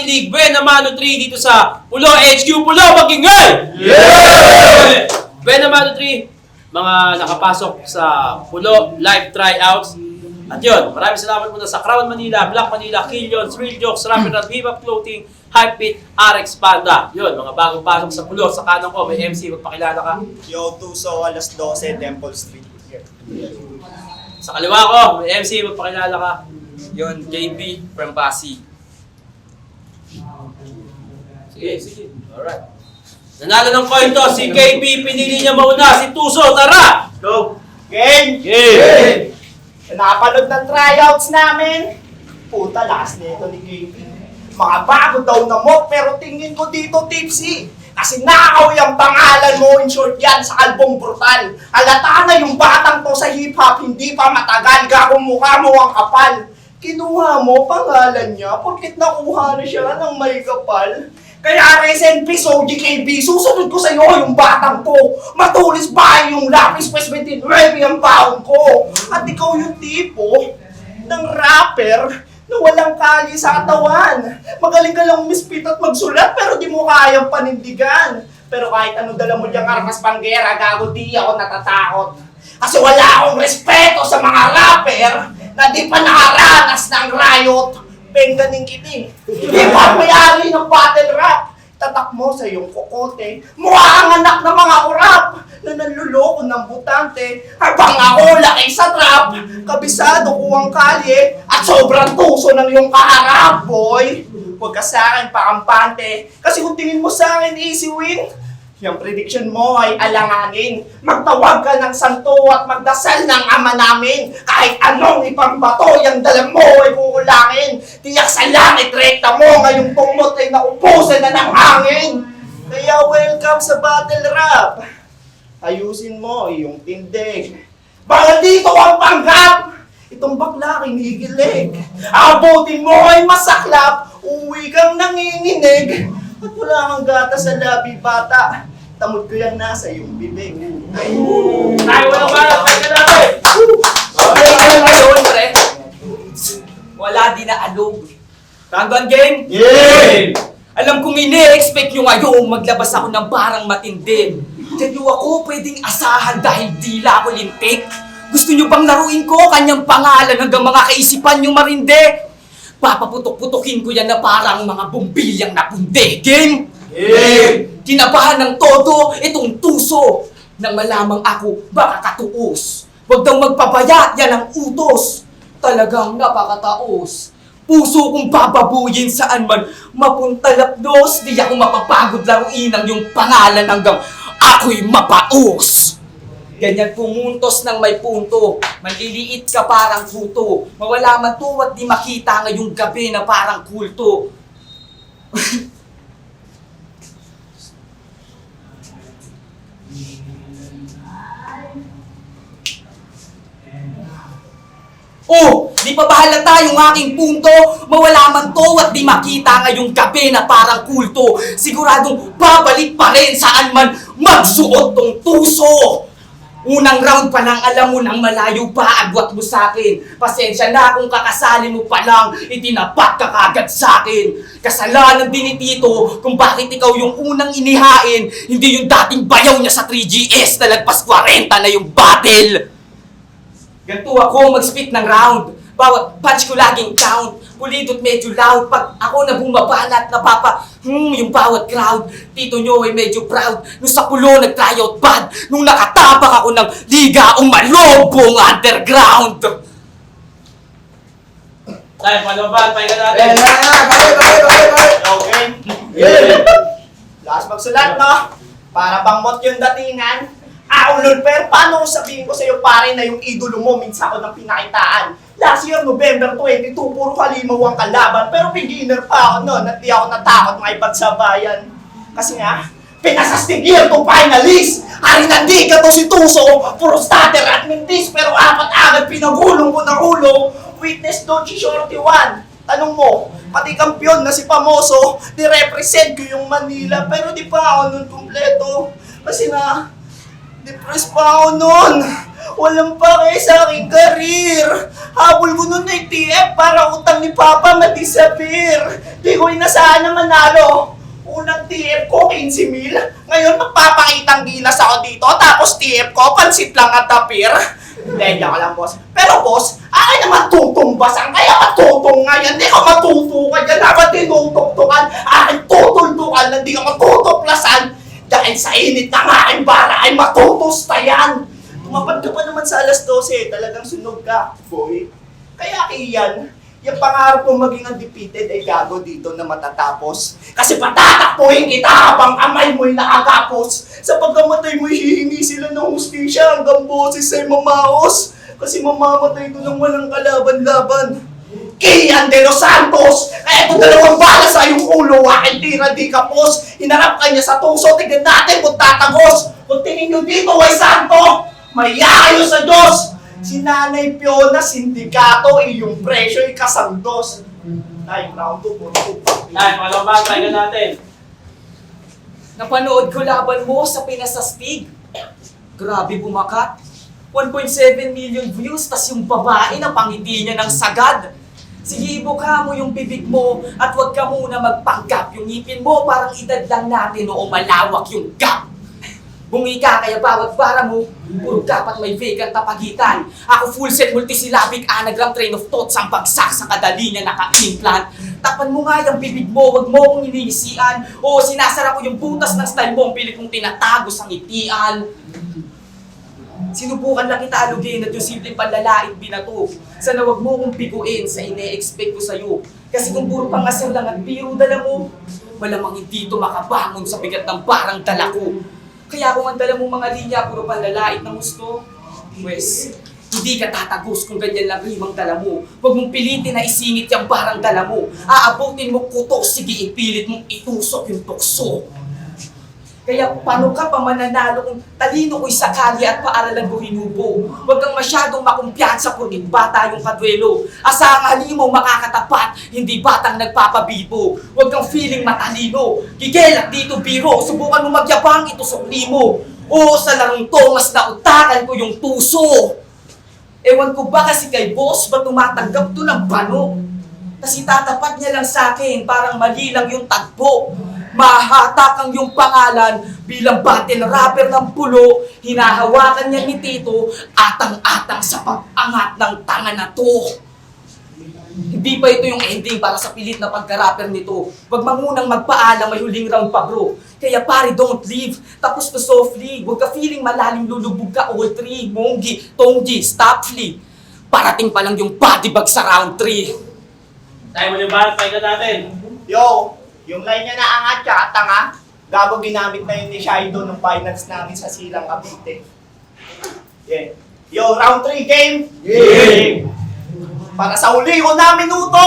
nakikinig, Buena Mano 3 dito sa Pulo HQ. Pulo, magingay! Yeah! Buena Mano 3, mga nakapasok sa Pulo live tryouts. At yun, maraming salamat muna sa Crown Manila, Black Manila, Killions, Real Jokes, Rapid at Hip-Hop Clothing, Hypebeat, RX Panda. Yun, mga bagong pasok sa Pulo. Sa kanan ko, may MC, magpakilala ka. Yo, Tuso, alas 12, Temple Street. Sa kaliwa ko, may MC, magpakilala ka. Yun, JB from Pasig. Sige. Alright. Nanalo ng coin to, si KB, pinili niya mauna, si Tuso, tara! Go! Game! Game! Napanood ng tryouts namin. Puta, last nito ni KB. Mga bago daw na mo, pero tingin ko dito tipsy. Kasi nakaw yung pangalan mo, in short yan, sa album Brutal. Halata na yung batang to sa hip-hop, hindi pa matagal, gagong mukha mo ang kapal. Kinuha mo pangalan niya, porkit nakuha na siya ng may kapal. Kaya recent peace, OGKB, susunod ko sa'yo yung batang to. Matulis ba yung lapis, pues 29 ang baon ko. At ikaw yung tipo ng rapper na walang kali sa katawan. Magaling ka lang mispit at magsulat pero di mo kayang panindigan. Pero kahit ano dala mo diyang armas panggera, gago di ako natatakot. Kasi wala akong respeto sa mga rapper na di pa nakaranas ng riot. Pengganing kiti. Di pa may-ari ng battle rap. Tatak mo sa iyong kokote. Mukha ang anak ng mga urap na nanluloko ng butante. Habang ako laki sa trap, kabisado ko ang kalye at sobrang tuso ng iyong kaharap, boy. Huwag ka sa akin pakampante. Kasi kung tingin mo sa akin easy win, yung prediction mo ay alanganin. Magtawag ka ng santo at magdasal ng ama namin. Kahit anong ipambato, yung dalam mo ay kukulangin. Tiyak sa langit, rekta mo, ngayong tumot ay naupusan na ng hangin. Kaya welcome sa battle rap. Ayusin mo iyong tindig. Baka dito ang panggap! Itong bakla kinikilig. Abutin mo ay masaklap, uwi kang nanginginig. At wala kang gata sa labi, bata. Tamod ko yan nasa iyong bibig. Tayo mo naman, pwede natin! Ngayon, pre. Wala din na alog. Hanggang game? Game! Alam kong ini-expect nyo ngayon maglabas ako ng parang matindi. Diyan nyo ako pwedeng asahan dahil dila ako lintik. Gusto nyo bang laruin ko kanyang pangalan hanggang mga kaisipan nyo marindi? Papaputok-putokin ko yan na parang mga bumbilyang napundi. Game? Game! Kinabahan ng todo itong Tuso. Nang malamang ako baka katuos. Huwag daw magpabaya, yan ang utos. Talagang napakataos. Puso kong bababuyin saan man mapunta lapdos. Di ako mapapagod laruin ang yung pangalan hanggang ako'y mapaos. Ganyan pumuntos ng may punto. Maliliit ka parang puto. Mawala man to at di makita ngayong gabi na parang kulto. Oh, di pa ba halata yung aking punto? Mawala man to at di makita ngayong gabi na parang kulto. Siguradong babalik pa rin saan man magsuot tong Tuso. Unang round pa lang alam mo nang malayo pa agwat mo sa'kin. Pasensya na kung kakasali mo pa lang, itinapat ka kagad sa'kin. Kasalanan din ni Tito kung bakit ikaw yung unang inihain, hindi yung dating bayaw niya sa 3GS na lagpas 40 na yung battle. Ganto ako mag-spit ng round. Bawat punch ko laging count. Pulidot medyo loud. Pag ako na bumabanat, yung bawat crowd. Tito nyo ay medyo proud. Nung sa Pulo nag-tryout bad. Nung nakatabak ako ng liga, umalobong underground. Tayo, palaban, pahinga natin. Okay? Yeah. Last magsulat, no? Para bang mot yung datingan. Ulol, pero paano sabihin ko sa'yo pare na yung idolo mo minsan ako nang pinakitaan? Last year, November 22, puro kalimaw ang kalaban, pero beginner pa ako noon at di ako natakot makipagsabayan. Kasi nga, pinasastig year to finalist! Hari nandi ka to si Tuso, puro starter at mintis, pero apat agad pinagulong ko ng ulo. Witness doon si Shorty One. Tanong mo, pati kampyon na si Pamoso, di-represent ko yung Manila, pero di pa ako nun kumpleto. Kasi na, Depressed pa ako nun. Walang pake sa aking karir. Habol ko nun ay TF para utang ni Papa madisappear. Di ko inasahan na manalo. Unang TF ko, 15,000. Ngayon, magpapakitang gilas ako dito. Tapos TF ko, pansit lang at tapir. Hindi, ka lang, boss. Pero, boss, akin naman tutumbasan. Kaya matutong nga yan. Hindi ka matutukan yan. Dapat tinutuktukan. Akin tutultukan. Hindi ka matutuklasan. Dahil sa init ng aking bara ay matutusta yan. Tumapad ka pa naman sa alas 12. Talagang sunog ka, boy. Kaya kiyan, yung pangarap kong maging undefeated ay gago dito na matatapos. Kasi patatakpuhin kita habang kamay mo'y nakagapos. Sa pagkamatay mo'y hihingi sila ng hustisya hanggang boses ay mamaos. Kasi mamamatay ko nang walang kalaban-laban. Kian de los Santos! Kaya ito 2 bala sa iyong ulo, aking tira di kapos. Hinarap ka niya sa tuso, tignan natin kung tatagos. Kung tingin nyo dito ay santo, mayayo sa Diyos. Si Nanay Fiona, sindikato, iyong presyo ay kasangdos. Tay, round 2 po. Tay, malambang, tayo natin. Napanood ko laban mo sa Pinasastig. Grabe bumakat. 1.7 million views, tas yung babae na pangiti niya ng sagad. Sige, ibuka mo yung bibig mo at huwag ka muna magpanggap. Yung ngipin mo parang edad lang natin o malawak yung gap. Bungi ka kaya bawat bara mo, puro dapat may vacant na pagitan. Ako full set multisyllabic anagram train of thoughts ang bagsak sa kadali na naka-implant. Tapan mo nga yung bibig mo, wag mo akong iniisian. O sinasara ko yung butas ng style mo, ang pilit mong tinatagos ang itian. Sinubukan lang kita alugin at yung simpleng panlalait binato. Sana wag mo kong piguin sa ine-expect ko sa'yo. Kasi kung puro pangasal lang at biro dala mo, malamang hindi ito makabangon sa bigat ng barang dala ko. Kaya kung ang dala mong mga linya, puro panlalait ng gusto, pues, hindi ka tatagos kung ganyan lang rimang dala mo. Huwag mong pilitin na isingit yung barang dala mo. Aabutin mo kutok, sige ipilit mong itusok yung tukso. Kaya paano ka pa mananalo kung talino ko'y sakali at paaralan ko hinubo? Huwag kang masyadong makumpiyansa porkit bata yung kadwelo. Asang mo makakatapat, hindi batang nagpapabibo. Huwag kang feeling matalino. Gigelak dito biro, subukan mo magyabang itusok mo. O sa larong to, mas nautakan ko yung tuso. Ewan ko ba kasi kay boss ba tumatanggap to ng bano? Kasi tatapat niya lang sa akin, parang mali lang yung tagpo. Mahatak ang yung pangalan bilang battle rapper ng pulo. Hinahawakan niya ni Tito, atang-atang sa pag-angat ng tanga na to. Hindi pa ito yung ending para sa pilit na pagka-rapper nito. Huwag mangunang magpaalam, may huling round pa bro. Kaya pare, don't leave. Tapos to softly. Huwag ka feeling malalim, lulubog ka all three. Monggi, Tongji, stop flee. Parating pa lang yung body bag sa round 3. Tayo malambang, tayo natin. Yo, yung line niya na angat tsaka tanga, gago ginamit na yun ni Shido nung finals namin sa Silang Cavite. Yeah. Yo, round 3 game! Game! Para sa huli ko na minuto,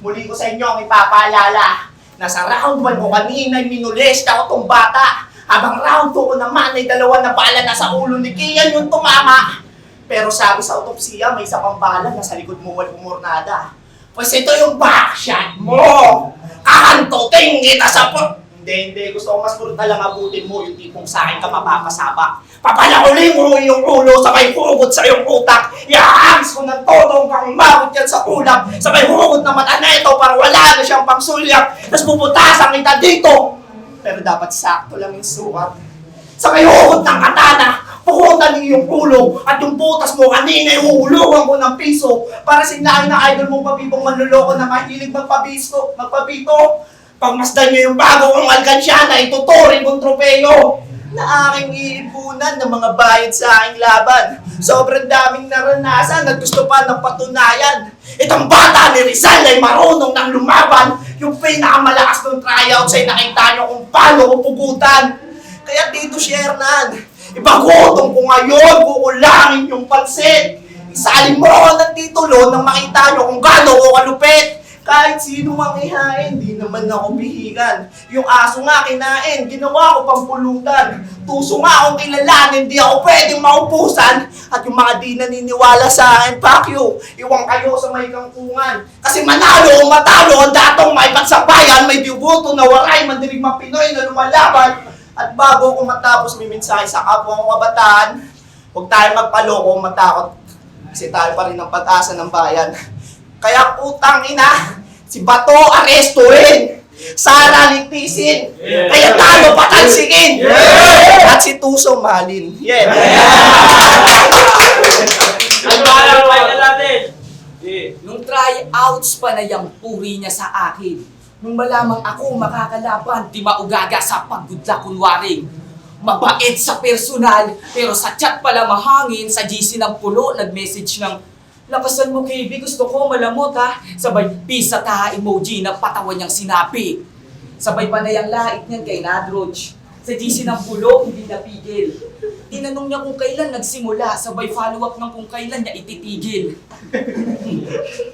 muli ko sa inyo ang ipapaalala na sa round 1 ko kanina minulest ako tong bata. Habang round 2 ko naman ay 2 na bala na sa ulo ni Kian yung tumama. Pero sabi sa autopsiya, may isa pang bala na sa likod mo walang umornada. Pues ito yung backshot mo! Kahantoting kita sa Hindi. Gusto ko mas brutal lang abutin mo yung tipong sa akin ka mapapasaba. Papalakulin mo yung ulo, sabay hugot sa iyong utak. Iahagis ko ng todong kang umabot yan sa ulap. Sabay hugot na mata na ito para wala na siyang pangsulyak. Tapos puputasan kita dito. Pero dapat sakto lang yung sukat. Sabay hugot ng katana. Pukutan niyo yung ulo at yung butas mo kanina ihulugan ko ng piso para sinlain na idol mong pabibong manluloko na mahilig magpabito. Pagmasdan niyo yung bago kong alkansyana, ituturing kong tropeyo na aking iipunan ng mga bayad sa aking laban. Sobrang daming naranasan at gusto pa ng patunayan. Itong bata ni Rizal ay marunong ng lumaban. Yung pinakamalakas ng tryouts ay nakita niyo kung paano ko pugutan. Kaya dito si Hernan, ipagutong ko ngayon, kukulangin yung pansit. Isalin mo ako ng titulo nang makita nyo kung gaano ko kalupit. Kahit sino mang ihain, di naman ako bihigan. Yung aso nga kinain, ginawa ko pampulutan. Tuso nga akong kilalanin, di ako pwedeng maupusan. At yung mga di naniniwala sa akin, fuck you, iwan kayo sa may kangkungan. Kasi manalo o matalo, ang datong may pagsabayan, may dibuto na waray, mandirigmang Pinoy na lumalaban. At bago ko matapos may mensahe sa kapwa ko kabataan, huwag tayo magpaloko, matakot. Kasi tayo pa rin ang pag-asa ng bayan. Kaya putang ina, si Bato arestuhin! Sara ligtisin! Kaya talo patansigin! At si Tuso mahalin. Yeah! Ano ba ang final natin? Nung tryouts pa na yung puri niya sa akin. Nung malamang ako makakalaban, di maugaga sa paggudla kunwaring. Mabait sa personal, pero sa chat pala mahangin, sa GC ng pulo, nag-message ng, lakasan mo KB, gusto ko malamot ha. Sabay, peace at ha, emoji na patawan niyang sinapi. Sabay pa na yung lait niyan kay Nadroj. Sa GC ng pulo, hindi napigil. Tinanong niya kung kailan nagsimula, sabay follow-up ng kung kailan niya ititigil.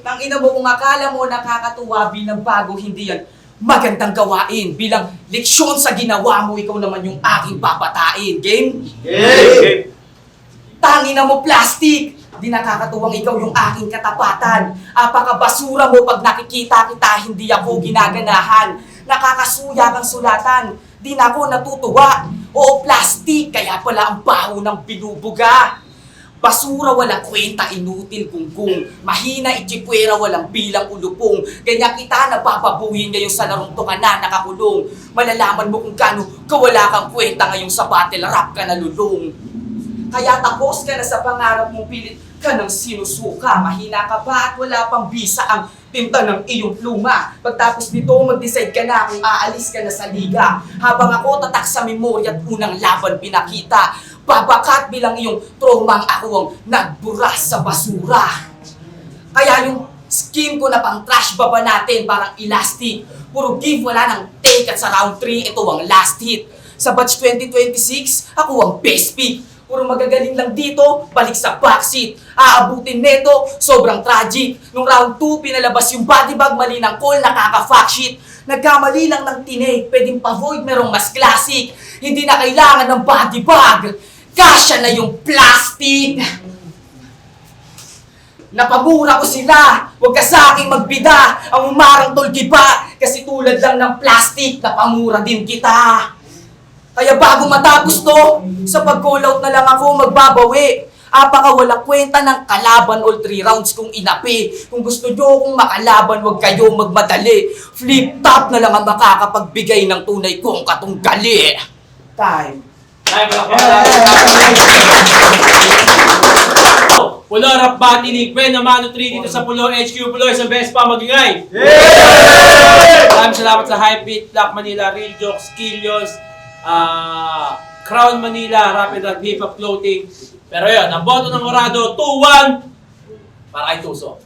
Tangina mo kung akala mo nakakatuwa bilang bago, hindi yan magandang gawain. Bilang leksyon sa ginawa mo, ikaw naman yung aking papatain. Game? Game! Tangina mo plastic! Di nakakatuwang ikaw yung aking katapatan. Apakabasura mo pag nakikita kita, hindi ako ginaganahan. Nakakasuya kang sulatan. Di na ako natutuwa. Oo, plastic, kaya pala ang baho ng binubuga. Basura, walang kwenta, inutil kung mahina, itsipwera, walang bilang ulupong. Ganyan kita napapabuhin ngayon sa larong to ka na nakakulong. Malalaman mo kung kano kawala kang kwenta ngayong sa battle rap ka nalulong. Kaya tapos ka na sa pangarap mong pilit ka ng sinusuka. Mahina ka ba at wala pang bisa ang tinta ng iyong pluma. Pagtapos nito, mag-decide ka na kung aalis ka na sa liga. Habang ako tatak sa memorya at unang laban pinakita. Babakat bilang iyong trauma ang ako ang nagburas sa basura. Kaya yung skin ko na pang trash baba natin parang elastic. Puro give, wala nang take at sa round 3, ito ang last hit. Sa batch 2026, ako ang best pick. Puro magagaling lang dito, balik sa backseat. Aabutin neto, sobrang tragic. Nung round 2, pinalabas yung body bag, mali ng call, nakaka-fuck shit. Nagkamali lang ng tinake, pwedeng pa-void, merong mas classic. Hindi na kailangan ng body bag. Kasya na yung plastic! Napamura ko sila! Huwag ka sa aking magbida! Ang umarang tolgi pa! Kasi tulad lang ng plastic, napamura din kita! Kaya bago matapos to, sa pag-call out na lang ako magbabawi. Apaka wala kwenta ng kalaban all 3 rounds kung inapi. Kung gusto nyo kong makalaban, huwag kayo magmadali. Flip top na lang ang makakapagbigay ng tunay kong katunggali. Time. Ay, Pulo Rap Batinig, Ben Amano 3 dito sa Pulo HQ. Pulo is the best pa magingay. Maraming salamat sa Hypebeat, Black Manila, Real Jokes, Killions, Crown Manila, Rapid Rap Hip Hop Clothing. Pero yun, ang boto ng Orado, 2-1 para kay Tuso.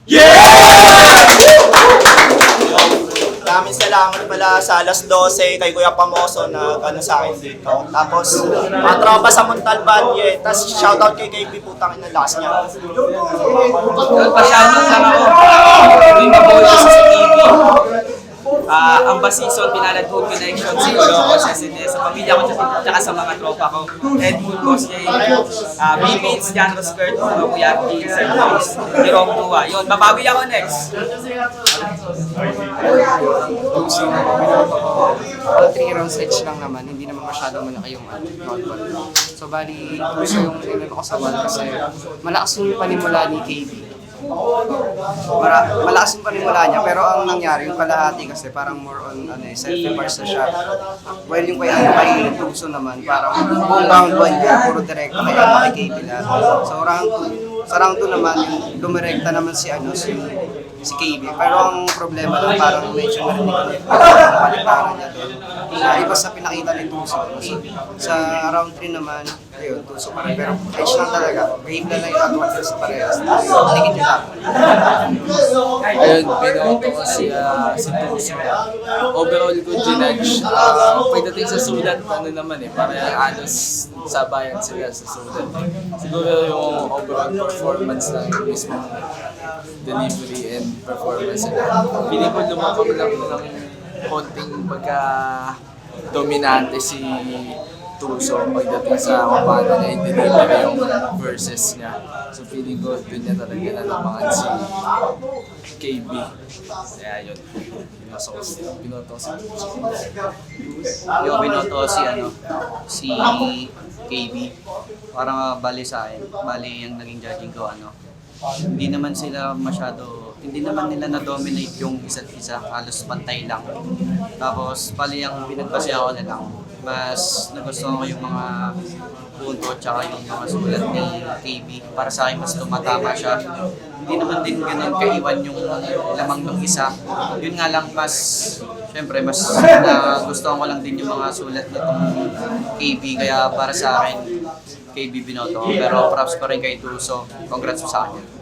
Maraming salamat pala sa alas 12 kay Kuya Pamoso na ano sa akin dito. Tapos, mga tropa sa Montalban, yeah. Tapos, shoutout kay KB, putang ina lakas niya. Pa-shoutout lang ako. Yung mabuhay sa CCTV. Ang Basison, Pinalad Food Connection, siguro ako sa pamilya ko, tsaka sa mga tropa ko. Edmund Boss Jay, B-Beats, Jan Roskert, Kuya P, Sir Boys, Jerome Tua. Yun, babawi ako next. All 3 rounds edge lang naman, hindi naman masyadong malaki yung output. So bali, gusto yung trailer ko sa wall kasi malakas yung panimula ni KB. Malakas yung panimula niya, pero ang nangyari, yung kalahati kasi parang more on self-immerse na siya. While yung kay Tuso naman, parang buong round 1 niya, puro direkta kaya kay KB lahat. So sa round 2 naman, yung dumirekta naman si KB. Pero ang problema lang, parang medyo narinig ko yung paliparan niya doon. Iba sa pinakita ni Tuso. Sa round 3 naman, ayun, Tuso pa rin. Pero edge lang talaga. Behave na lang yung advantage sa parehas. Tingin niyo lang. Ayun, binoto ko si Tuso. Overall good ginage. Pagdating sa sulat, ano naman parang alos sa bayan sila sa sulat. Siguro yung overall performance ng mismo delivery and performance nila. Piling ko lumakap lang ng konting pagka-dominante si Tuso pagdating sa kung paano niya i-deliver yung verses niya. So feeling ko doon niya talaga nalamangan si KB. Kaya yun. binoto ko si Tuso. Yung binoto ko si KB. Parang bali sa akin, bali yung naging judging ko hindi naman nila na-dominate yung isa't isa, halos pantay lang. Tapos bali yung pinagpasya ko na lang, mas nagustuhan ko yung mga punto tsaka yung mga sulat ni KB. Para sa akin mas tumatama siya. Hindi naman din ganun kaiwan yung lamang ng isa. Yun nga lang syempre mas nagustuhan ko lang din yung mga sulat nitong KB. Kaya para sa akin, KB binoto ko. Pero props pa rin kay Tuso. Congrats sa kanya.